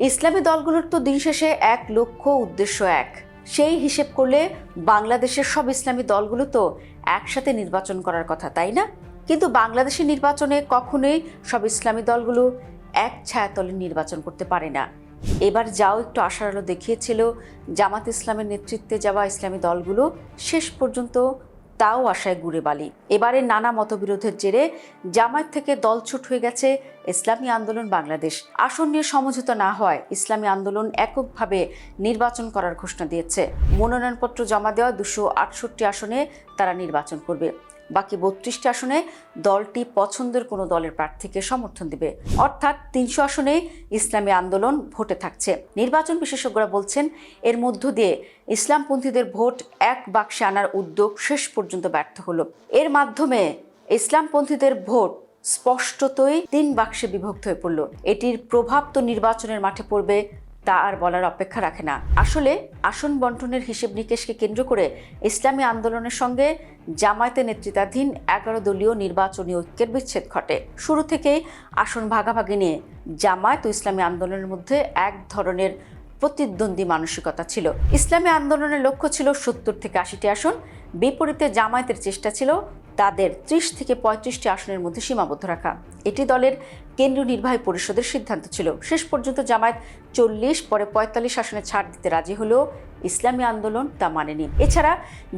ইসলামী দলগুলোর তো দিন শেষে এক লক্ষ্য, উদ্দেশ্য এক। সেই হিসেব করলে বাংলাদেশের সব ইসলামী দলগুলো তো একসাথে নির্বাচন করার কথা, তাই না? কিন্তু বাংলাদেশের নির্বাচনে কখনোই সব ইসলামী দলগুলো এক ছায়াতলে নির্বাচন করতে পারে না। এবার যাও একটু আশার আলো দেখিয়েছিল জামাত ইসলামের নেতৃত্বে যাওয়া ইসলামী দলগুলো, শেষ পর্যন্ত তাও আশায় গুড়ে বালি। এবারে নানা মতবিরোধের জেরে জামায়াত থেকে দলছুট হয়ে গেছে ইসলামী আন্দোলন বাংলাদেশ। আসন নিয়ে সমঝোতা না হয় ইসলামী আন্দোলন এককভাবে নির্বাচন করার ঘোষণা দিয়েছে। মনোনয়নপত্র জমা দেওয়া 268 আসনে তারা নির্বাচন করবে। বাকি 32টি আসনে দলটি পছন্দের কোনো দলের প্রার্থীকে সমর্থন দেবে। অর্থাৎ 300 আসনে ইসলামী আন্দোলন ভোটে থাকছে। নির্বাচন বিশেষজ্ঞরা বলছেন, এর মধ্য দিয়ে ইসলামপন্থীদের ভোট এক বাক্সে আনার উদ্যোগ শেষ পর্যন্ত ব্যর্থ হলো। এর মাধ্যমে ইসলামপন্থীদের ভোট স্পষ্টতই 3 বাক্সে বিভক্ত হয়ে পড়ল। এটির প্রভাব তো নির্বাচনের মাঠে পড়বে, তা আর বলার অপেক্ষা রাখে না। আসলে আসন বন্টনের হিসেব নিকেশকে কেন্দ্র করে ইসলামী আন্দোলনের সঙ্গে জামায়াতের নেতৃত্বাধীন 11 দলীয় নির্বাচনী ঐক্যের বিচ্ছেদ ঘটে। শুরু থেকেই আসন ভাগাভাগি নিয়ে জামায়াত ও ইসলামী আন্দোলনের মধ্যে এক ধরনের প্রতিদ্বন্দ্বী মানসিকতা ছিল। ইসলামী আন্দোলনের লক্ষ্য ছিল 70 থেকে 80টি আসন, বিপরীতে জামায়াতের চেষ্টা ছিল তাদের 30 থেকে 35টি আসনের মধ্যে সীমাবদ্ধ রাখা। এটি দলের কেন্দ্রীয় নির্বাহী পরিষদের সিদ্ধান্ত ছিল। শেষ পর্যন্ত জামায়াত 40, পরে 45 আসনে ছাড় দিতে রাজি হলেও ইসলামী আন্দোলন তা মানেনি। এছাড়া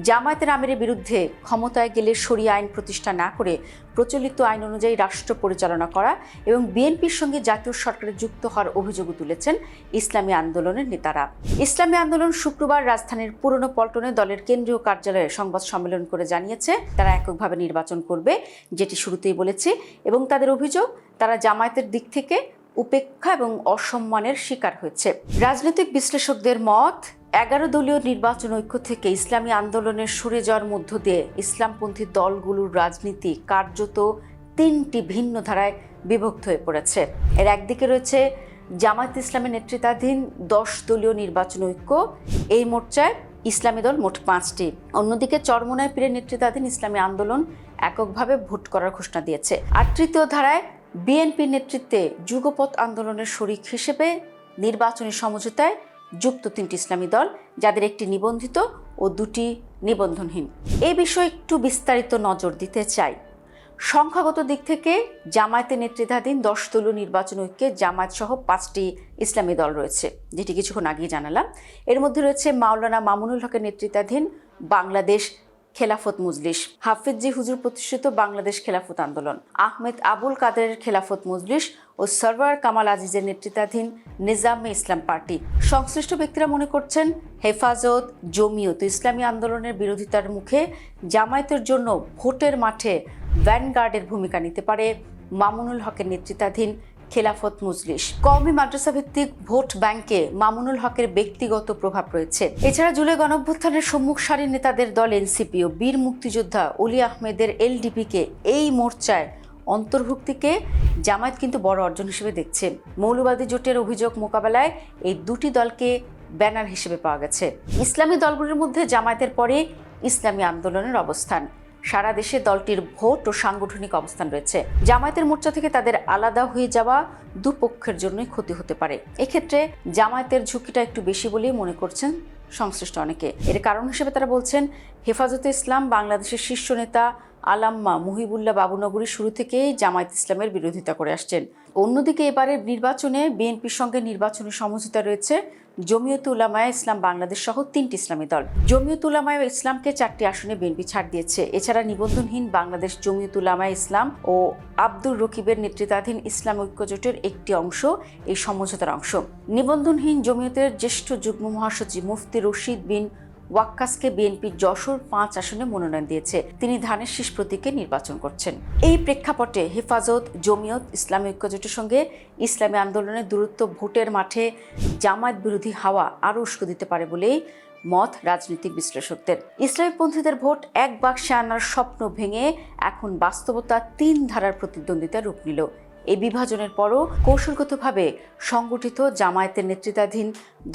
জামায়াতের আমিরের বিরুদ্ধে ক্ষমতায় গেলে শরিয়া আইন প্রতিষ্ঠা না করে প্রচলিত আইন অনুযায়ী রাষ্ট্র পরিচালনা করা এবং বিএনপির সঙ্গে জাতীয় সরকারে যুক্ত হওয়ার অভিযোগও তুলেছেন ইসলামী আন্দোলনের নেতারা। ইসলামী আন্দোলন শুক্রবার রাজধানীর পুরনো পল্টনে দলের কেন্দ্রীয় কার্যালয়ে সংবাদ সম্মেলন করে জানিয়েছে তারা এককভাবে নির্বাচন করবে, যেটি শুরুতেই বলেছে, এবং তাদের অভিযোগ তারা জামায়াতের দিক থেকে উপেক্ষা এবং অসম্মানের শিকার হয়েছে। রাজনৈতিক বিশ্লেষকদের মত, 11 দলীয় নির্বাচন ঐক্য থেকে ইসলামী আন্দোলনের সরে যাওয়ার মধ্য দিয়ে ইসলামপন্থী দলগুলোর রাজনীতি কার্যত 3টি ভিন্ন ধারায় বিভক্ত হয়ে পড়েছে। এর একদিকে রয়েছে জামায়াত ইসলামের নেতৃত্বাধীন 10 দলীয় নির্বাচন ঐক্য, এই মোর্চায় ইসলামী দল মোট 5টি। অন্যদিকে চরমোনাই পীরের নেতৃত্বাধীন ইসলামী আন্দোলন এককভাবে ভোট করার ঘোষণা দিয়েছে। আর তৃতীয় ধারায় বিএনপির নেতৃত্বে যুগপৎ আন্দোলনের শরিক হিসেবে নির্বাচনী সমঝোতায় যুক্ত 3টি ইসলামী দল, যাদের একটি নিবন্ধিত ও 2টি নিবন্ধনহীন। এই বিষয়ে একটু বিস্তারিত নজর দিতে চাই। সংখ্যাগত দিক থেকে জামায়াতের নেতৃত্বাধীন 10 দলীয় নির্বাচন ঐক্যে জামায়াত সহ 5টি ইসলামী দল রয়েছে, যেটি কিছুক্ষণ আগেই জানালাম। এর মধ্যে রয়েছে মাওলানা মামুনুল হকের নেতৃত্বাধীন বাংলাদেশ খেলাফত মজলিস, হাফিজ জি হুজুর প্রতিষ্ঠিত বাংলাদেশ খেলাফত আন্দোলন, আহমেদ আবুল কাদেরের খেলাফত মজলিস ও সরওয়ার কামাল আজিজের নেতৃত্বাধীন নিজামে ইসলাম পার্টি। সংশ্লিষ্ট ব্যক্তিরা মনে করছেন হেফাজত, জমিয়ত ইসলামী আন্দোলনের বিরোধিতার মুখে জামায়াতের জন্য ভোটের মাঠে ভ্যানগার্ডের ভূমিকা নিতে পারে মামুনুল হকের নেতৃত্বাধীন খেলাফত মজলিস। কওমি মাদ্রাসা ভিত্তিক ভোট ব্যাংকে মামুনুল হকের ব্যক্তিগত প্রভাব রয়েছে। এছাড়া জুলাই গণঅভ্যুত্থানের সম্মুখ সারির নেতাদের দল এনসিপি ও বীর মুক্তিযোদ্ধা অলি আহমেদের এলডিপিকে এই মোর্চায় অন্তর্ভুক্তিকে জামায়াত কিন্তু বড় অর্জন হিসেবে দেখছে। মৌলবাদী জোটের অভিযোগ মোকাবেলায় এই 2টি দলকে ব্যানার হিসেবে পাওয়া গেছে। ইসলামী দলগুলোর মধ্যে জামায়াতের পরে ইসলামী আন্দোলনের অবস্থান। সারা দেশে দলটির ভোট ও সাংগঠনিক অবস্থান রয়েছে। জামায়াতের মোর্চা থেকে তাদের আলাদা হয়ে যাওয়া দুপক্ষের জন্যই ক্ষতি হতে পারে। এক্ষেত্রে জামায়াতের ঝুঁকিটা একটু বেশি বলেই মনে করছেন সংশ্লিষ্ট অনেকে। এর কারণ হিসেবে তারা বলছেন, হেফাজতে ইসলাম বাংলাদেশের শীর্ষ নেতা আলাম্মা মুহিবুল্লাহ বাবুনগরী শুরু থেকেই জামায়াত ইসলামের বিরোধিতা করে আসছেন। অন্যদিকে এবারের নির্বাচনে বিএনপির সঙ্গে নির্বাচনী সমঝোতা রয়েছে জমিয়তে উলামায়ে ইসলাম বাংলাদেশ সহ 3টি ইসলামী দল। জমিয়তে উলামায়ে ইসলামকে 4টি আসনে বিএনপি ছাড় দিয়েছে। এছাড়া নিবন্ধনহীন বাংলাদেশ জমিয়তে উলামায়ে ইসলাম ও আব্দুর রকিবের নেতৃত্বাধীন ইসলাম ঐক্য জোটের একটি অংশ এই সমঝোতার অংশ। নিবন্ধনহীন জমিয়তের জ্যেষ্ঠ যুগ্ম মহাসচিব মুফতি রশিদ বিন ওয়াক্কাসকে বিএনপি যশোর 5 আসনে মনোনয়ন দিয়েছে। তিনি ধানের শীষ প্রতীকে নির্বাচন করছেন। এই প্রেক্ষাপটে হেফাজত, জমিয়ত, ইসলামী ঐক্যজোটের সঙ্গে ইসলামী আন্দোলনের দূরত্ব ভোটের মাঠে জামায়াত বিরোধী হাওয়া আরও উস্কে দিতে পারে বলেই মত রাজনৈতিক বিশ্লেষকদের। ইসলামীপন্থীদের ভোট এক বাক্সে আনার স্বপ্ন ভেঙে এখন বাস্তবতা 3 ধারার প্রতিদ্বন্দ্বিতায় রূপ নিল। এই বিভাজনের পরও কৌশলগতভাবে সংগঠিত জামায়াতের নেতৃত্বাধীন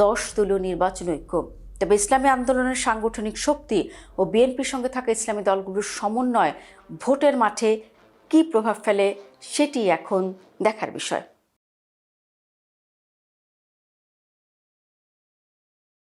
10 দলীয় নির্বাচন ঐক্য। তবে ইসলামী আন্দোলনের সাংগঠনিক শক্তি ও বিএনপির সঙ্গে থাকা ইসলামী দলগুলোর সমন্বয় ভোটের মাঠে কী প্রভাব ফেলে সেটি এখন দেখার বিষয়।